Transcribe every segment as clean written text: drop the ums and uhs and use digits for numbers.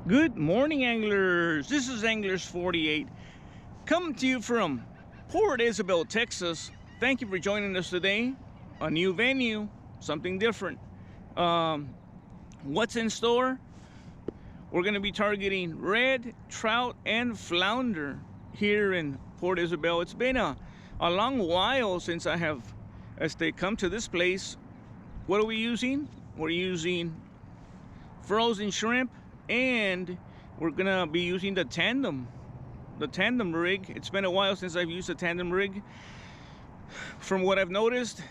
Good morning, anglers. This is Anglers 48 coming to you from Port Isabel, Texas. Thank you for joining us today. A new venue, something different. What's in store? We're going to be targeting red, trout, and flounder here in Port Isabel. It's been a long while since I have come to this place. What are we using? We're using frozen shrimp, and we're gonna be using the tandem rig. It's been a while since I've used a tandem rig. From what I've noticed,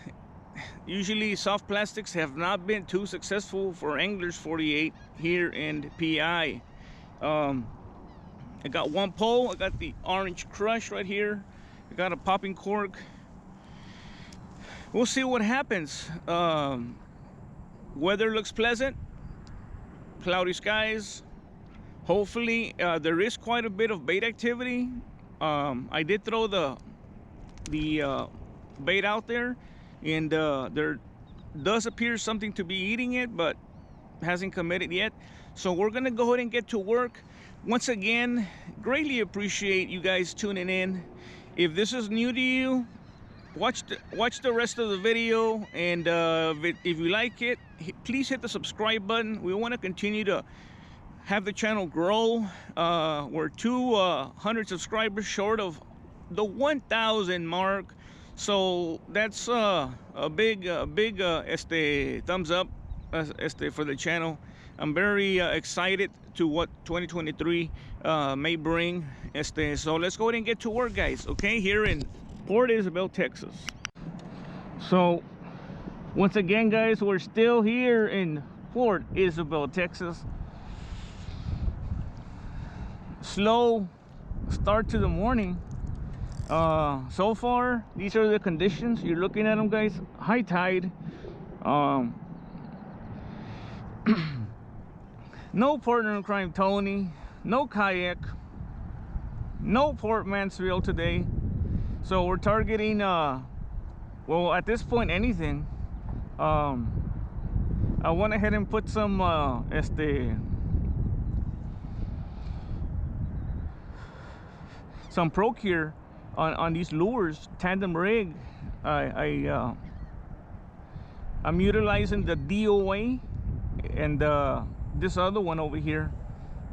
usually soft plastics have not been too successful for Anglers 48 here in PI. I got one pole. I got the orange crush right here. I got a popping cork. We'll see what happens. Weather looks pleasant. Cloudy skies. Hopefully there is quite a bit of bait activity. I did throw the bait out there, and there does appear something to be eating it, but hasn't committed yet. So we're gonna go ahead and get to work. Once again, greatly appreciate you guys tuning in. If this is new to you, watch the rest of the video, and if you like it, please hit the subscribe button. We want to continue to have the channel grow. We're 200 subscribers short of the 1,000 mark, so that's a big thumbs up for the channel. I'm very excited to what 2023 may bring. So let's go ahead and get to work, guys. Okay, here in Port Isabel, Texas. So once again, guys, we're still here in Port Isabel, Texas. Slow start to the morning. So far, these are the conditions. You're looking at them, guys. High tide. No partner in crime Tony, no kayak, no Port Mansfield today. So we're targeting well, at this point, anything. I went ahead and put some some Procure on these lures, tandem rig. I'm utilizing the DOA and this other one over here.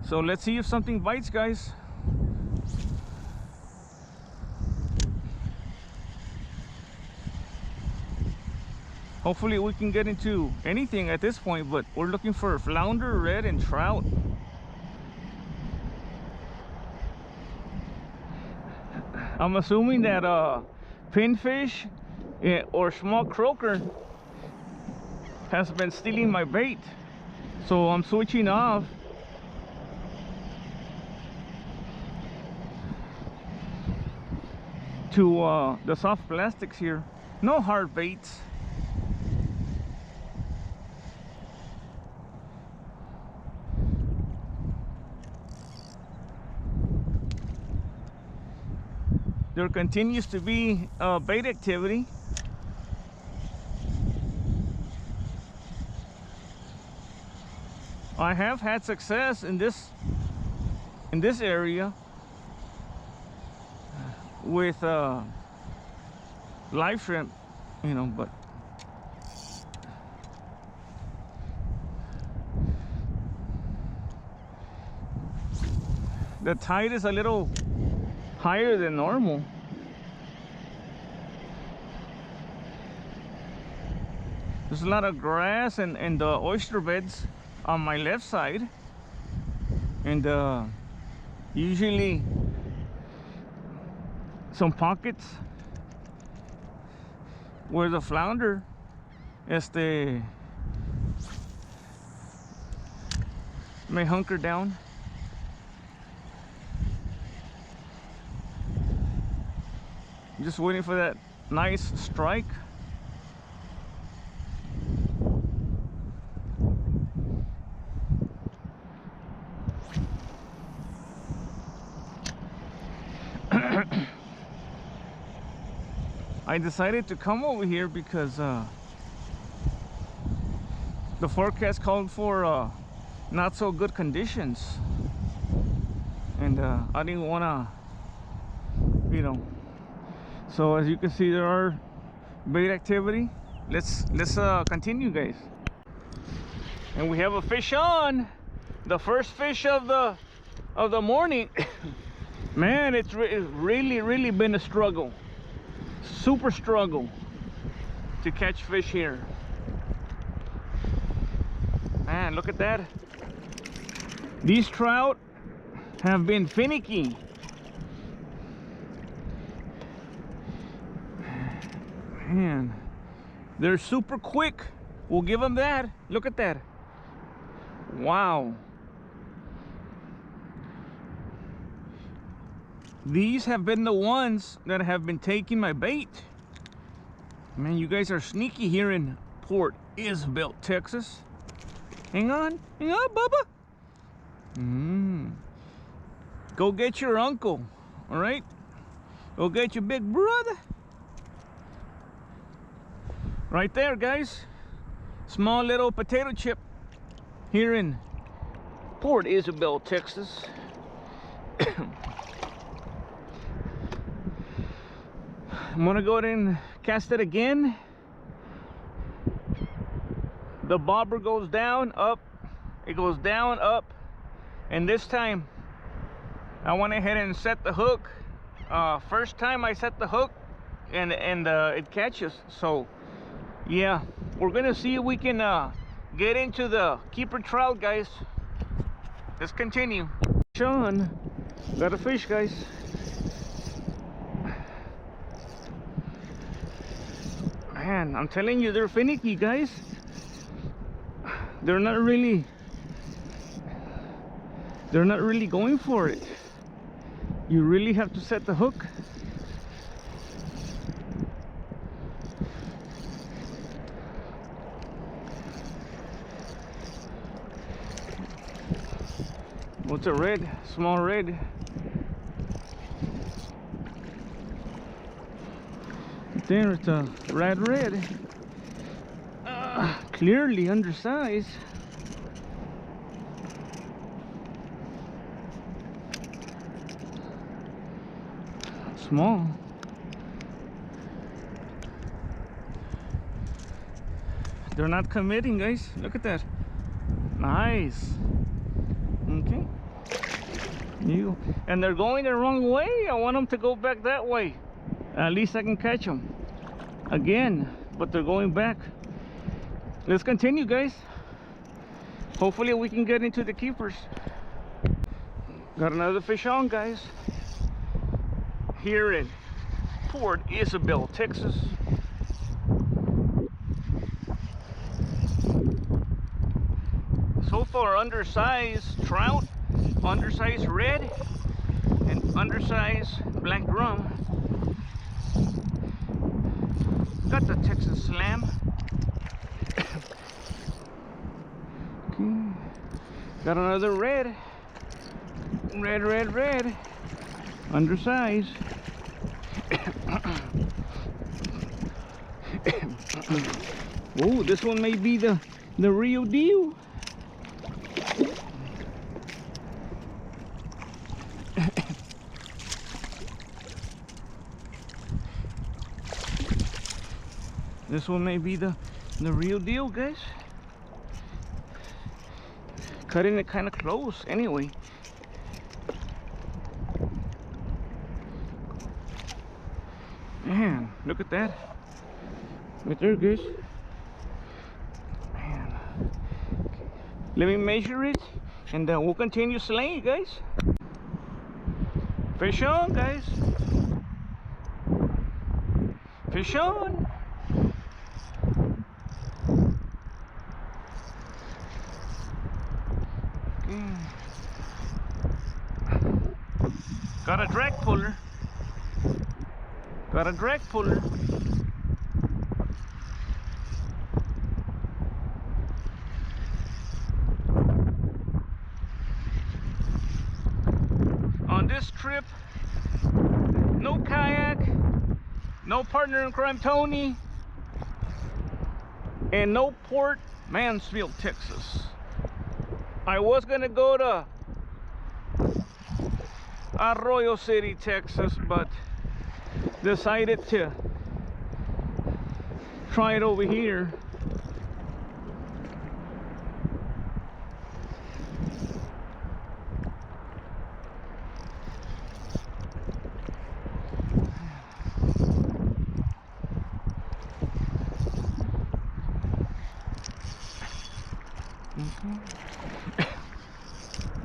So let's see if something bites, guys. Hopefully we can get into anything at this point, but we're looking for flounder, red, and trout. I'm assuming that pinfish or small croaker has been stealing my bait, so I'm switching off to the soft plastics here. No hard baits. There continues to be bait activity. I have had success in this area with live shrimp, you know, but the tide is a little higher than normal. There's a lot of grass and the oyster beds on my left side, and usually some pockets where the flounder may hunker down. Just waiting for that nice strike. I decided to come over here because the forecast called for not so good conditions. and I didn't want to, you know. So as you can see, there are bait activity. Let's continue, guys. And we have a fish on, the first fish of the morning. Man, it's really been a struggle, super struggle to catch fish here. Man, look at that. These trout have been finicky. Man, they're super quick. We'll give them that. Look at that. Wow. These have been the ones that have been taking my bait. Man, you guys are sneaky here in Port Isabel, Texas. Hang on, Bubba. Go get your uncle, all right? Go get your big brother. Right there, guys. Small little potato chip here in Port Isabel, Texas. I'm gonna go ahead and cast it again. The bobber goes down, up. It goes down, up. And this time, I went ahead and set the hook. First time I set the hook, and it catches. So, yeah, we're gonna see if we can get into the keeper trout, guys. Let's continue. Sean, got a fish, guys. Man, I'm telling you, they're finicky, guys. They're not really going for it. You really have to set the hook. What's a red? Small red. There, it's a red. Clearly undersized. Small. They're not committing, guys. Look at that. Nice. Okay. And they're going the wrong way. I want them to go back that way. At least I can catch them again, but they're going back. Let's continue, guys. Hopefully we can get into the keepers. Got another fish on, guys, here in Port Isabel, Texas. So far, undersized trout, undersized red, and undersized black drum. Got the Texas slam. Okay. Got another red, undersized. Oh, this one may be the real deal. This one may be the real deal, guys. Cutting it kind of close anyway. Man, look at that. Right there, guys. Man. Let me measure it, and we'll continue slaying, guys. Fish on, guys. Fish on. Got a drag puller. Got a drag puller. On this trip, no kayak, no partner in crime Tony, and no Port Mansfield, Texas. I was gonna go to Arroyo City, Texas, but decided to try it over here.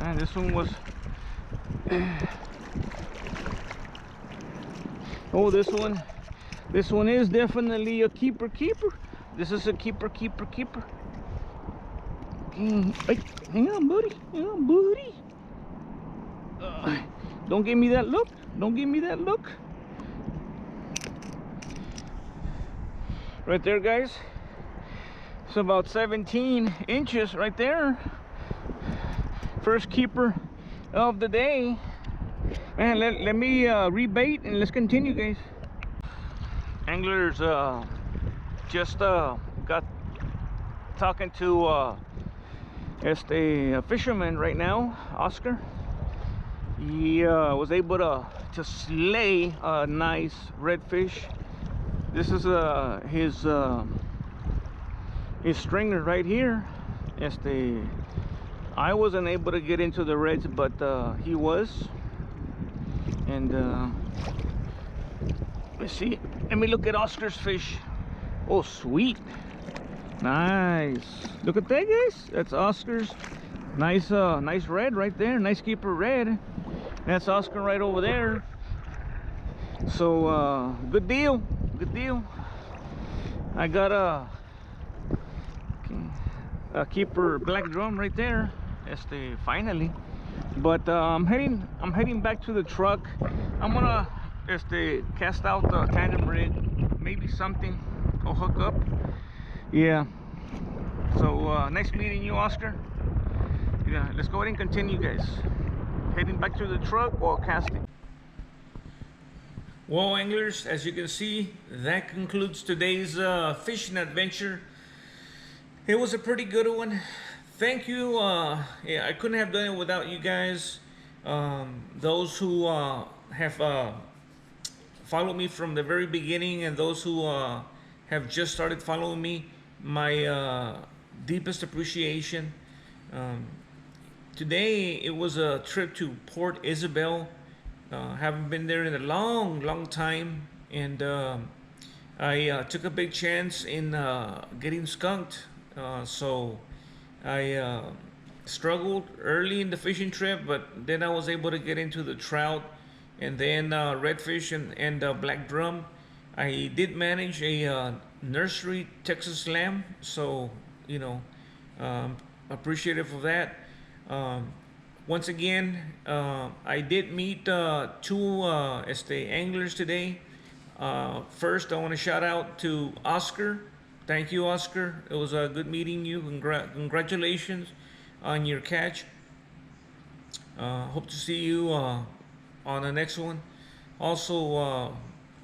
And this one was oh, this one is definitely a keeper. This is a keeper. Hey, hang on, buddy. Don't give me that look. Right there, guys. It's about 17 inches right there. First keeper of the day. Man, let me rebait and let's continue, guys. Anglers just got talking to a fisherman right now, Oscar. He was able to slay a nice redfish. This is his stringer right here. I wasn't able to get into the reds, but he was. And let's see. Let me look at Oscar's fish. Oh, sweet. Nice. Look at that, guys. That's Oscar's. Nice red right there. Nice keeper red. That's Oscar right over there. So good deal. I got a keeper black drum right there. Finally. But I'm heading back to the truck. I'm gonna cast out the tandem rig. Maybe something will hook up. Yeah. So nice meeting you, Oscar. Yeah, let's go ahead and continue, guys. Heading back to the truck while casting. Well, anglers, as you can see, that concludes today's fishing adventure. It was a pretty good one. Thank you. Yeah, I couldn't have done it without you guys. Those who have followed me from the very beginning, and those who have just started following me, my deepest appreciation. Today it was a trip to Port Isabel. Haven't been there in a long time, and I took a big chance in getting skunked. So I struggled early in the fishing trip, but then I was able to get into the trout and then redfish and black drum. I did manage a Nursery Texas Slam, so you know, appreciative of that. Once again, I did meet two anglers today. First, I want to shout out to Oscar. Thank you, Oscar. It was good meeting you. Congratulations on your catch. Hope to see you on the next one. Also,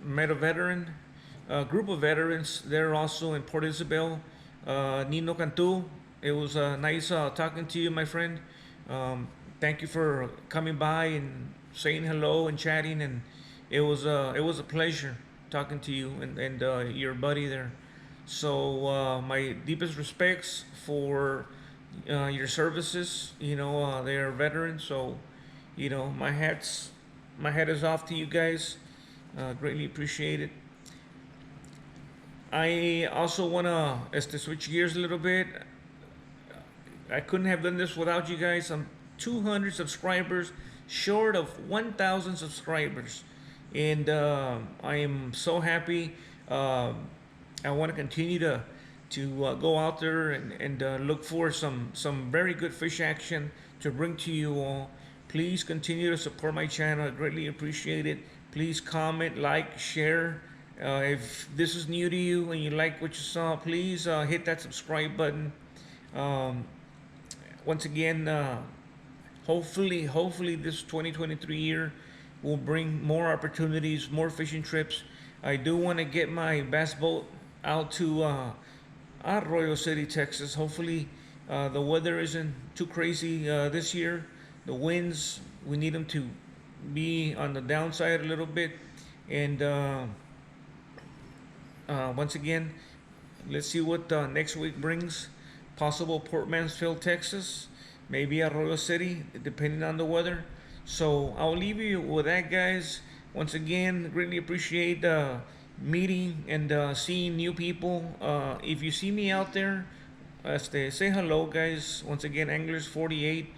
met a veteran, a group of veterans there also in Port Isabel. Nino Cantu. It was nice talking to you, my friend. Thank you for coming by and saying hello and chatting, and it was a pleasure talking to you and your buddy there. So my deepest respects for your services. You know, they are veterans, so you know my head is off to you guys. Greatly appreciate it. I also want to switch gears a little bit. I couldn't have done this without you guys. I'm 200 subscribers short of 1,000 subscribers, and I am so happy. I want to continue to go out there and look for some very good fish action to bring to you all. Please continue to support my channel. I greatly appreciate it. Please comment, like, share. If this is new to you and you like what you saw, please hit that subscribe button. Once again, hopefully this 2023 year will bring more opportunities, more fishing trips. I do want to get my bass boat out to Arroyo City, Texas. Hopefully the weather isn't too crazy this year. The winds, we need them to be on the downside a little bit. And once again, let's see what next week brings. Possible Port Mansfield, Texas, maybe Arroyo City, depending on the weather. So I'll leave you with that, guys. Once again, really appreciate meeting and seeing new people. If you see me out there, say hello, guys. Once again, Anglers 48.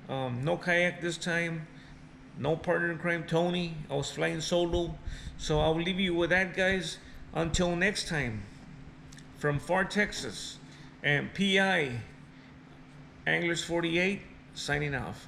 No kayak this time. No partner in crime, Tony. I was flying solo. So I'll leave you with that, guys. Until next time, from far Texas and PI, Anglers 48, signing off.